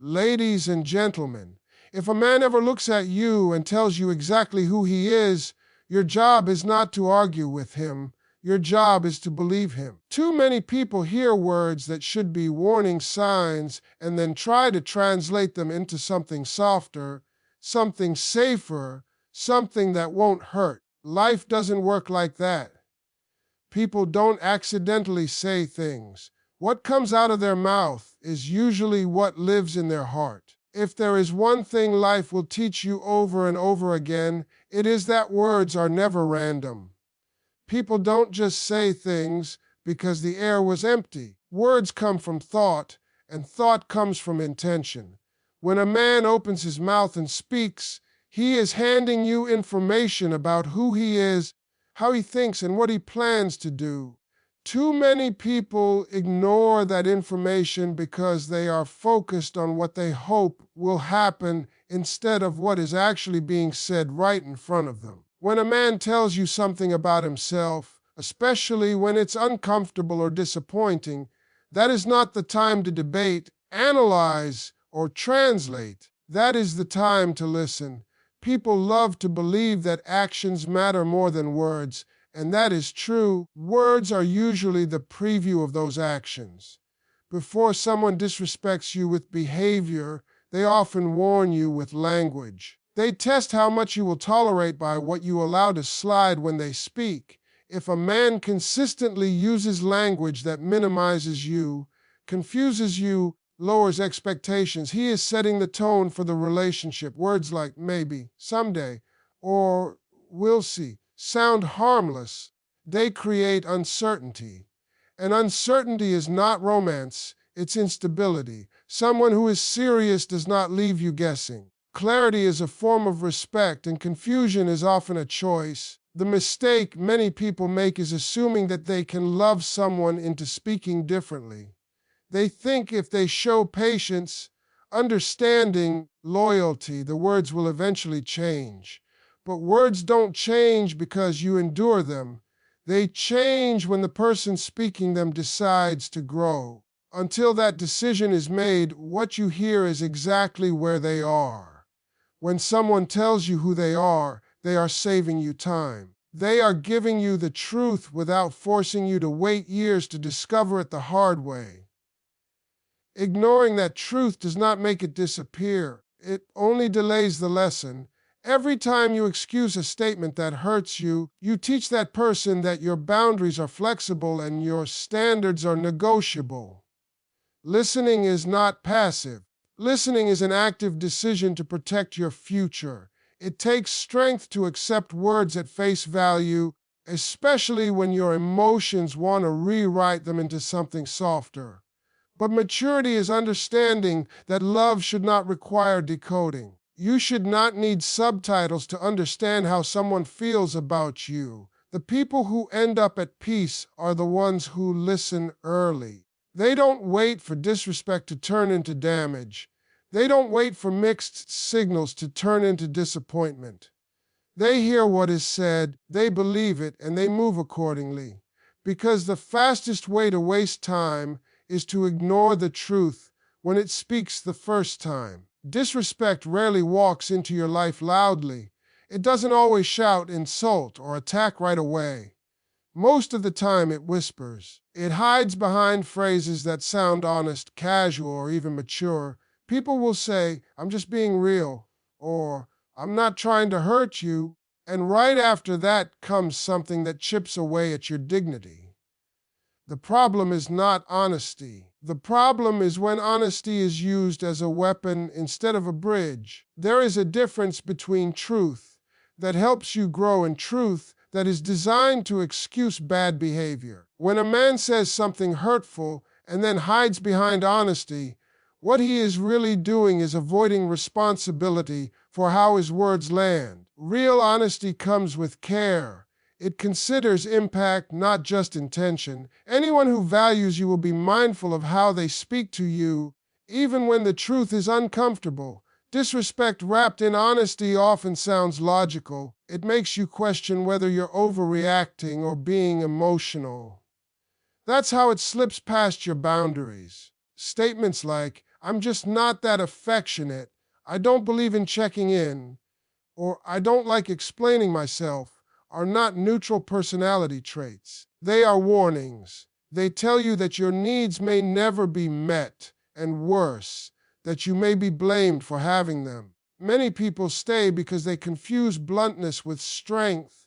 Ladies and gentlemen, if a man ever looks at you and tells you exactly who he is, your job is not to argue with him. Your job is to believe him. Too many people hear words that should be warning signs and then try to translate them into something softer, something safer, something that won't hurt. Life doesn't work like that. People don't accidentally say things. What comes out of their mouth is usually what lives in their heart. If there is one thing life will teach you over and over again, it is that words are never random. People don't just say things because the air was empty. Words come from thought, and thought comes from intention. When a man opens his mouth and speaks, he is handing you information about who he is, how he thinks, and what he plans to do. Too many people ignore that information because they are focused on what they hope will happen instead of what is actually being said right in front of them. When a man tells you something about himself, especially when it's uncomfortable or disappointing, that is not the time to debate, analyze, or translate. That is the time to listen. People love to believe that actions matter more than words, and that is true. Words are usually the preview of those actions. Before someone disrespects you with behavior, they often warn you with language. They test how much you will tolerate by what you allow to slide when they speak. If a man consistently uses language that minimizes you, confuses you, lowers expectations, he is setting the tone for the relationship. Words like maybe, someday, or we'll see sound harmless. They create uncertainty. And uncertainty is not romance, it's instability. Someone who is serious does not leave you guessing. Clarity is a form of respect, and confusion is often a choice. The mistake many people make is assuming that they can love someone into speaking differently. They think if they show patience, understanding, loyalty, the words will eventually change. But words don't change because you endure them. They change when the person speaking them decides to grow. Until that decision is made, what you hear is exactly where they are. When someone tells you who they are saving you time. They are giving you the truth without forcing you to wait years to discover it the hard way. Ignoring that truth does not make it disappear. It only delays the lesson. Every time you excuse a statement that hurts you, you teach that person that your boundaries are flexible and your standards are negotiable. Listening is not passive. Listening is an active decision to protect your future. It takes strength to accept words at face value, especially when your emotions want to rewrite them into something softer. But maturity is understanding that love should not require decoding. You should not need subtitles to understand how someone feels about you. The people who end up at peace are the ones who listen early. They don't wait for disrespect to turn into damage. They don't wait for mixed signals to turn into disappointment. They hear what is said, they believe it, and they move accordingly. Because the fastest way to waste time is to ignore the truth when it speaks the first time. Disrespect rarely walks into your life loudly. It doesn't always shout, insult, or attack right away. Most of the time it whispers. It hides behind phrases that sound honest, casual, or even mature. People will say, "I'm just being real," or "I'm not trying to hurt you," and right after that comes something that chips away at your dignity. The problem is not honesty. The problem is when honesty is used as a weapon instead of a bridge. There is a difference between truth that helps you grow and truth that is designed to excuse bad behavior. When a man says something hurtful and then hides behind honesty, what he is really doing is avoiding responsibility for how his words land. Real honesty comes with care. It considers impact, not just intention. Anyone who values you will be mindful of how they speak to you, even when the truth is uncomfortable. Disrespect wrapped in honesty often sounds logical. It makes you question whether you're overreacting or being emotional. That's how it slips past your boundaries. Statements like, I'm just not that affectionate. I don't believe in checking in, or I don't like explaining myself, are not neutral personality traits. They are warnings. They tell you that your needs may never be met, and worse, that you may be blamed for having them. Many people stay because they confuse bluntness with strength.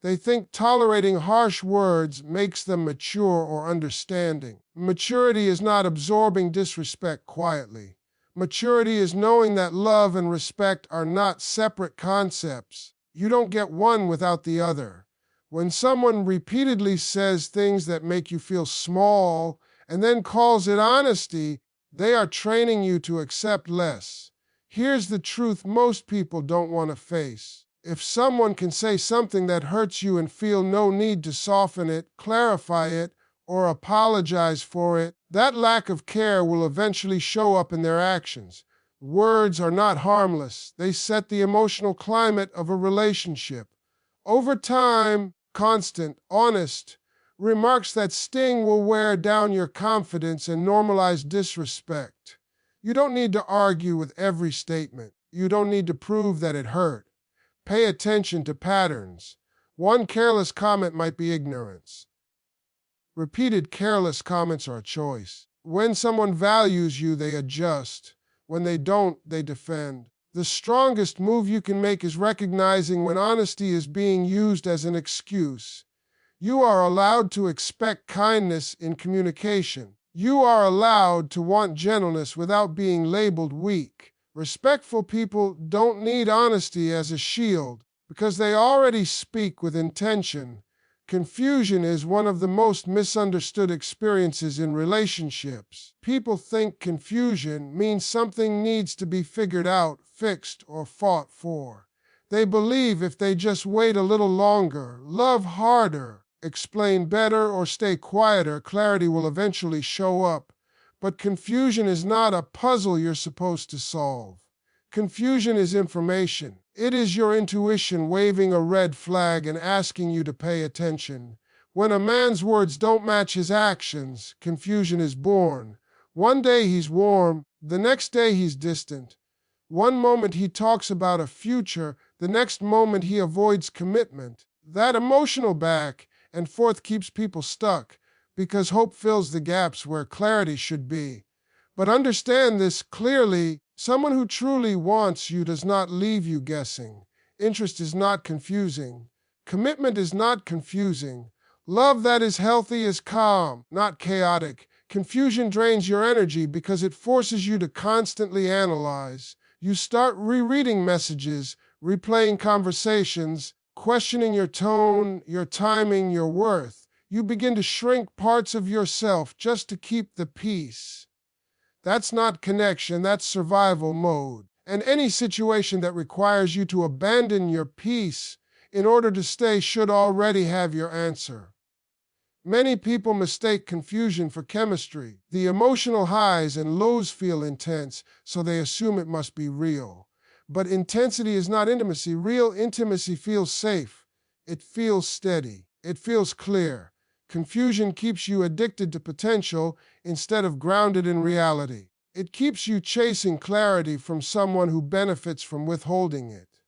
They think tolerating harsh words makes them mature or understanding. Maturity is not absorbing disrespect quietly. Maturity is knowing that love and respect are not separate concepts. You don't get one without the other. When someone repeatedly says things that make you feel small and then calls it honesty, they are training you to accept less. Here's the truth most people don't want to face. If someone can say something that hurts you and feel no need to soften it, clarify it, or apologize for it, that lack of care will eventually show up in their actions. Words are not harmless. They set the emotional climate of a relationship. Over time, constant, honest remarks that sting will wear down your confidence and normalize disrespect. You don't need to argue with every statement. You don't need to prove that it hurt. Pay attention to patterns. One careless comment might be ignorance. Repeated careless comments are a choice. When someone values you, they adjust. When they don't, they defend. The strongest move you can make is recognizing when honesty is being used as an excuse. You are allowed to expect kindness in communication. You are allowed to want gentleness without being labeled weak. Respectful people don't need honesty as a shield because they already speak with intention. Confusion is one of the most misunderstood experiences in relationships. People think confusion means something needs to be figured out, fixed, or fought for. They believe if they just wait a little longer, love harder, explain better, or stay quieter, clarity will eventually show up. But confusion is not a puzzle you're supposed to solve. Confusion is information. It is your intuition waving a red flag and asking you to pay attention. When a man's words don't match his actions, confusion is born. One day he's warm, the next day he's distant. One moment he talks about a future, the next moment he avoids commitment. That emotional back and forth keeps people stuck, because hope fills the gaps where clarity should be. But understand this clearly, someone who truly wants you does not leave you guessing. Interest is not confusing. Commitment is not confusing. Love that is healthy is calm, not chaotic. Confusion drains your energy because it forces you to constantly analyze. You start rereading messages, replaying conversations, questioning your tone, your timing, your worth. You begin to shrink parts of yourself just to keep the peace. That's not connection, that's survival mode. And any situation that requires you to abandon your peace in order to stay should already have your answer. Many people mistake confusion for chemistry. The emotional highs and lows feel intense, so they assume it must be real. But intensity is not intimacy. Real intimacy feels safe. It feels steady. It feels clear. Confusion keeps you addicted to potential instead of grounded in reality. It keeps you chasing clarity from someone who benefits from withholding it.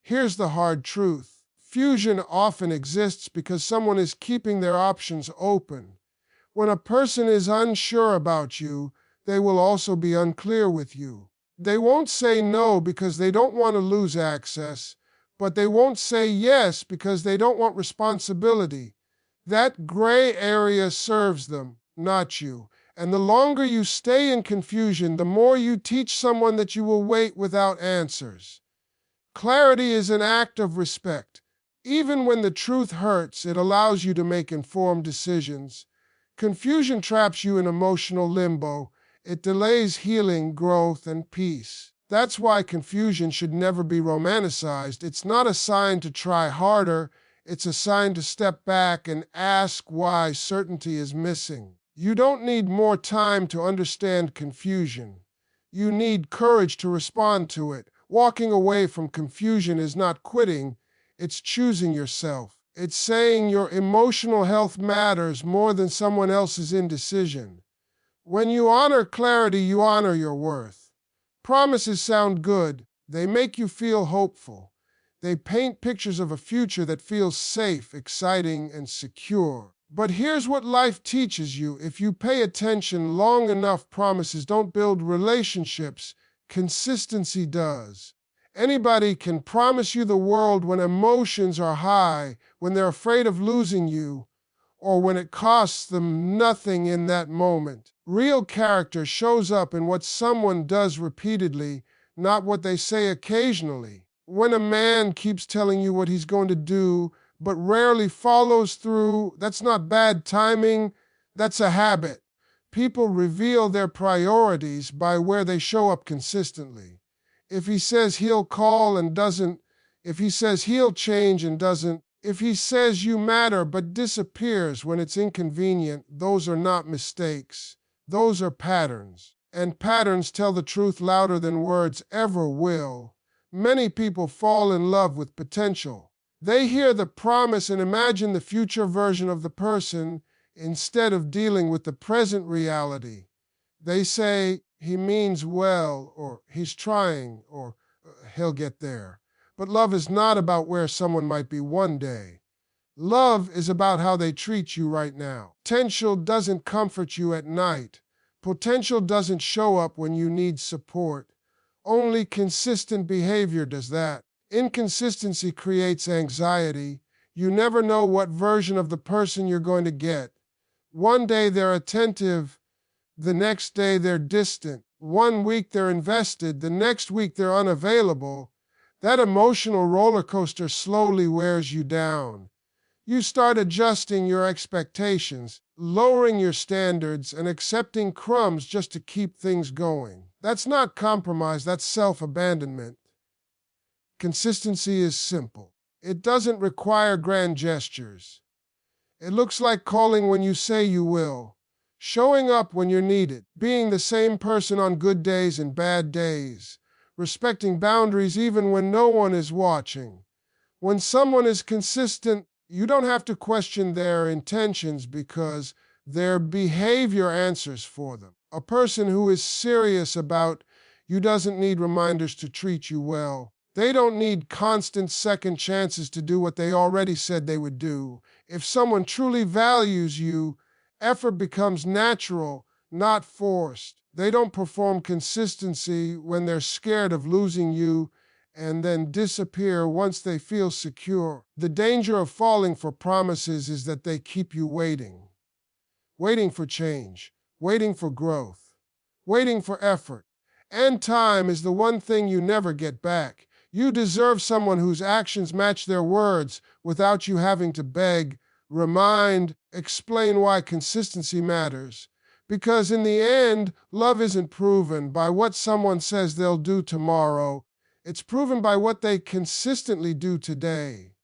Here's the hard truth. Confusion often exists because someone is keeping their options open. When a person is unsure about you, they will also be unclear with you. They won't say no because they don't want to lose access, but they won't say yes because they don't want responsibility. That gray area serves them, not you. And the longer you stay in confusion, the more you teach someone that you will wait without answers. Clarity is an act of respect. Even when the truth hurts, it allows you to make informed decisions. Confusion traps you in emotional limbo. It delays healing, growth, and peace. That's why confusion should never be romanticized. It's not a sign to try harder. It's a sign to step back and ask why certainty is missing. You don't need more time to understand confusion. You need courage to respond to it. Walking away from confusion is not quitting. It's choosing yourself. It's saying your emotional health matters more than someone else's indecision. When you honor clarity, you honor your worth. Promises sound good. They make you feel hopeful. They paint pictures of a future that feels safe, exciting, and secure. But here's what life teaches you. If you pay attention long enough, promises don't build relationships. Consistency does. Anybody can promise you the world when emotions are high, when they're afraid of losing you, or when it costs them nothing in that moment. Real character shows up in what someone does repeatedly, not what they say occasionally. When a man keeps telling you what he's going to do, but rarely follows through, that's not bad timing, that's a habit. People reveal their priorities by where they show up consistently. If he says he'll call and doesn't, if he says he'll change and doesn't, if he says you matter but disappears when it's inconvenient, those are not mistakes. Those are patterns. And patterns tell the truth louder than words ever will. Many people fall in love with potential. They hear the promise and imagine the future version of the person instead of dealing with the present reality. They say, he means well, or he's trying, or he'll get there. But love is not about where someone might be one day. Love is about how they treat you right now. Potential doesn't comfort you at night. Potential doesn't show up when you need support. Only consistent behavior does that. Inconsistency creates anxiety. You never know what version of the person you're going to get. One day they're attentive, the next day they're distant. One week they're invested, the next week they're unavailable. That emotional roller coaster slowly wears you down. You start adjusting your expectations, lowering your standards, and accepting crumbs just to keep things going. That's not compromise, that's self-abandonment. Consistency is simple. It doesn't require grand gestures. It looks like calling when you say you will, showing up when you're needed, being the same person on good days and bad days, respecting boundaries even when no one is watching. When someone is consistent, you don't have to question their intentions because their behavior answers for them. A person who is serious about you doesn't need reminders to treat you well. They don't need constant second chances to do what they already said they would do. If someone truly values you, effort becomes natural, not forced. They don't perform consistency when they're scared of losing you and then disappear once they feel secure. The danger of falling for promises is that they keep you waiting. Waiting for change, waiting for growth, waiting for effort. And time is the one thing you never get back. You deserve someone whose actions match their words without you having to beg, remind, explain why consistency matters. Because in the end, love isn't proven by what someone says they'll do tomorrow. It's proven by what they consistently do today.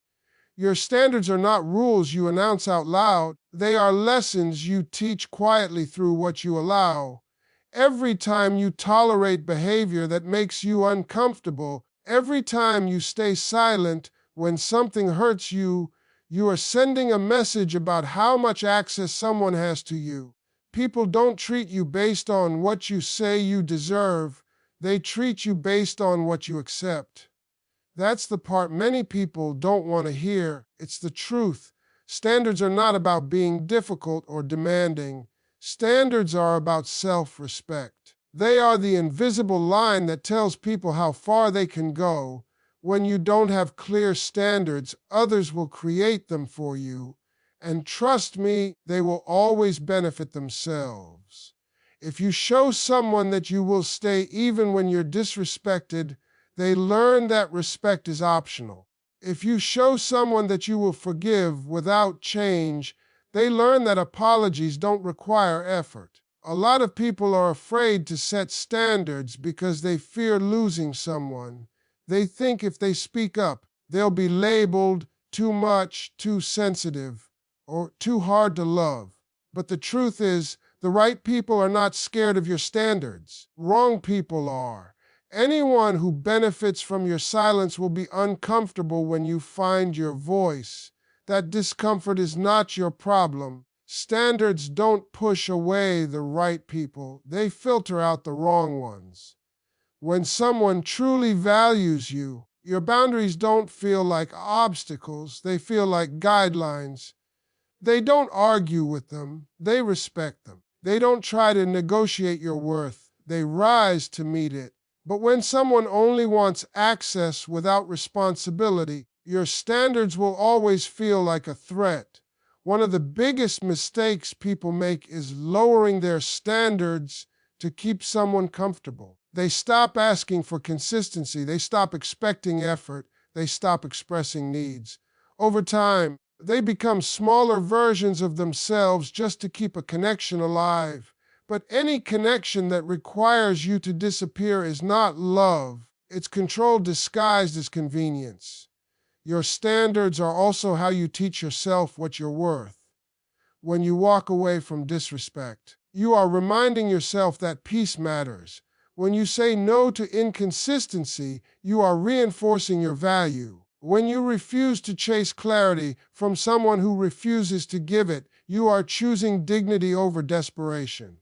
Your standards are not rules you announce out loud. They are lessons you teach quietly through what you allow. Every time you tolerate behavior that makes you uncomfortable, every time you stay silent when something hurts you, you are sending a message about how much access someone has to you. People don't treat you based on what you say you deserve. They treat you based on what you accept. That's the part many people don't want to hear. It's the truth. Standards are not about being difficult or demanding. Standards are about self-respect. They are the invisible line that tells people how far they can go. When you don't have clear standards, others will create them for you. And trust me, they will always benefit themselves. If you show someone that you will stay even when you're disrespected, they learn that respect is optional. If you show someone that you will forgive without change, they learn that apologies don't require effort. A lot of people are afraid to set standards because they fear losing someone. They think if they speak up, they'll be labeled too much, too sensitive, or too hard to love. But the truth is, the right people are not scared of your standards. Wrong people are. Anyone who benefits from your silence will be uncomfortable when you find your voice. That discomfort is not your problem. Standards don't push away the right people, they filter out the wrong ones. When someone truly values you, your boundaries don't feel like obstacles, they feel like guidelines. They don't argue with them, they respect them. They don't try to negotiate your worth, they rise to meet it. But when someone only wants access without responsibility, your standards will always feel like a threat. One of the biggest mistakes people make is lowering their standards to keep someone comfortable. They stop asking for consistency, they stop expecting effort, they stop expressing needs. Over time, they become smaller versions of themselves just to keep a connection alive. But any connection that requires you to disappear is not love. It's control disguised as convenience. Your standards are also how you teach yourself what you're worth. When you walk away from disrespect, you are reminding yourself that peace matters. When you say no to inconsistency, you are reinforcing your value. When you refuse to chase clarity from someone who refuses to give it, you are choosing dignity over desperation.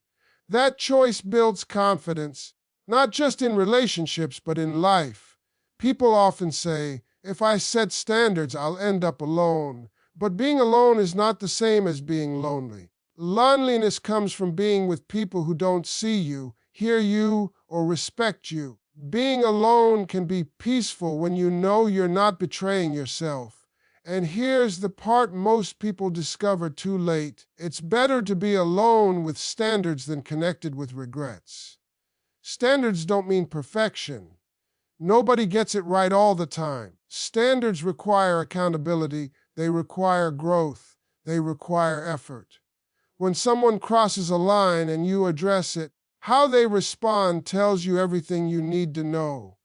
That choice builds confidence, not just in relationships, but in life. People often say, if I set standards, I'll end up alone. But being alone is not the same as being lonely. Loneliness comes from being with people who don't see you, hear you, or respect you. Being alone can be peaceful when you know you're not betraying yourself. And here's the part most people discover too late. It's better to be alone with standards than connected with regrets. Standards don't mean perfection. Nobody gets it right all the time. Standards require accountability, they require growth, they require effort. When someone crosses a line and you address it, how they respond tells you everything you need to know.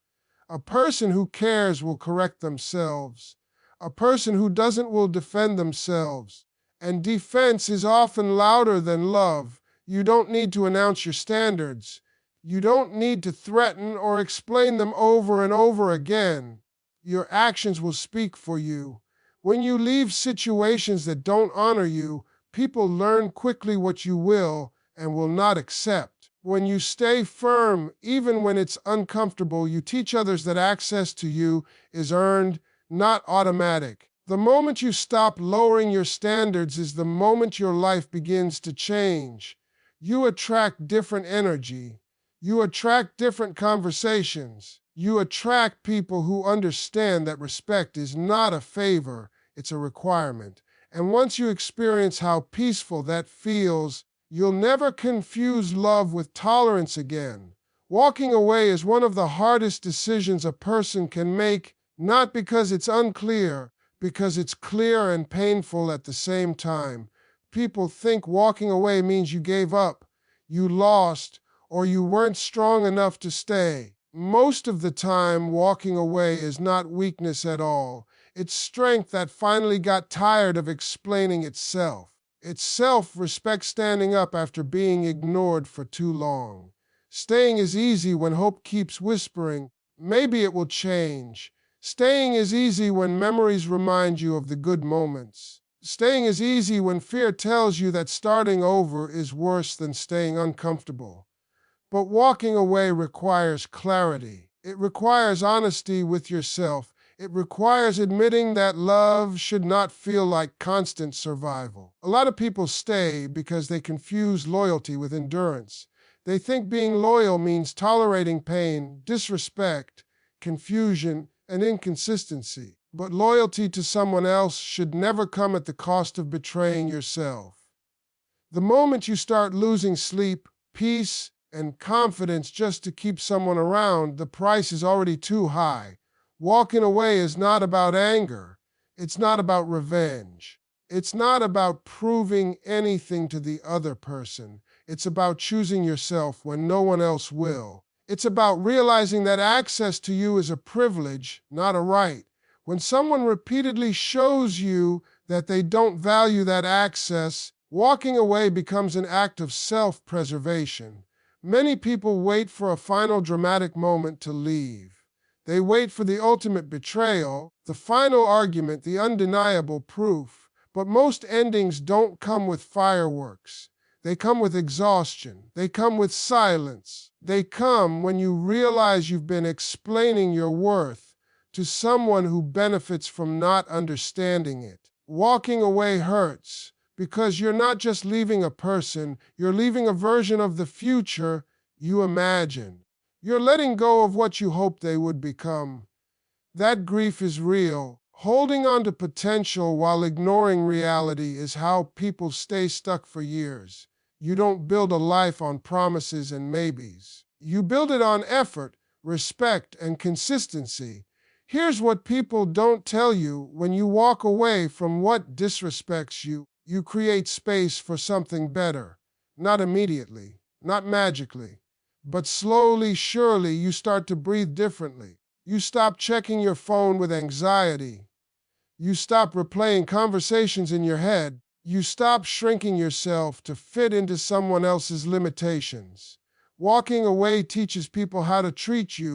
A person who cares will correct themselves. A person who doesn't will defend themselves. And defense is often louder than love. You don't need to announce your standards. You don't need to threaten or explain them over and over again. Your actions will speak for you. When you leave situations that don't honor you, people learn quickly what you will and will not accept. When you stay firm, even when it's uncomfortable, you teach others that access to you is earned, not automatic. The moment you stop lowering your standards is the moment your life begins to change. You attract different energy. You attract different conversations. You attract people who understand that respect is not a favor, it's a requirement. And once you experience how peaceful that feels, you'll never confuse love with tolerance again. Walking away is one of the hardest decisions a person can make, not because it's unclear, because it's clear and painful at the same time. People think walking away means you gave up, you lost, or you weren't strong enough to stay. Most of the time, walking away is not weakness at all. It's strength that finally got tired of explaining itself. It's self-respect standing up after being ignored for too long. Staying is easy when hope keeps whispering, maybe it will change. Staying is easy when memories remind you of the good moments. Staying is easy when fear tells you that starting over is worse than staying uncomfortable. But walking away requires clarity. It requires honesty with yourself. It requires admitting that love should not feel like constant survival. A lot of people stay because they confuse loyalty with endurance. They think being loyal means tolerating pain, disrespect, confusion, and inconsistency. But loyalty to someone else should never come at the cost of betraying yourself. The moment you start losing sleep, peace, and confidence just to keep someone around, the price is already too high. Walking away is not about anger. It's not about revenge. It's not about proving anything to the other person. It's about choosing yourself when no one else will. It's about realizing that access to you is a privilege, not a right. When someone repeatedly shows you that they don't value that access, walking away becomes an act of self-preservation. Many people wait for a final dramatic moment to leave. They wait for the ultimate betrayal, the final argument, the undeniable proof. But most endings don't come with fireworks. They come with exhaustion. They come with silence. They come when you realize you've been explaining your worth to someone who benefits from not understanding it. Walking away hurts because you're not just leaving a person, you're leaving a version of the future you imagined. You're letting go of what you hoped they would become. That grief is real. Holding on to potential while ignoring reality is how people stay stuck for years. You don't build a life on promises and maybes. You build it on effort, respect, and consistency. Here's what people don't tell you: when you walk away from what disrespects you, you create space for something better. Not immediately, not magically, but slowly, surely, you start to breathe differently. You stop checking your phone with anxiety. You stop replaying conversations in your head. You stop shrinking yourself to fit into someone else's limitations. Walking away teaches people how to treat you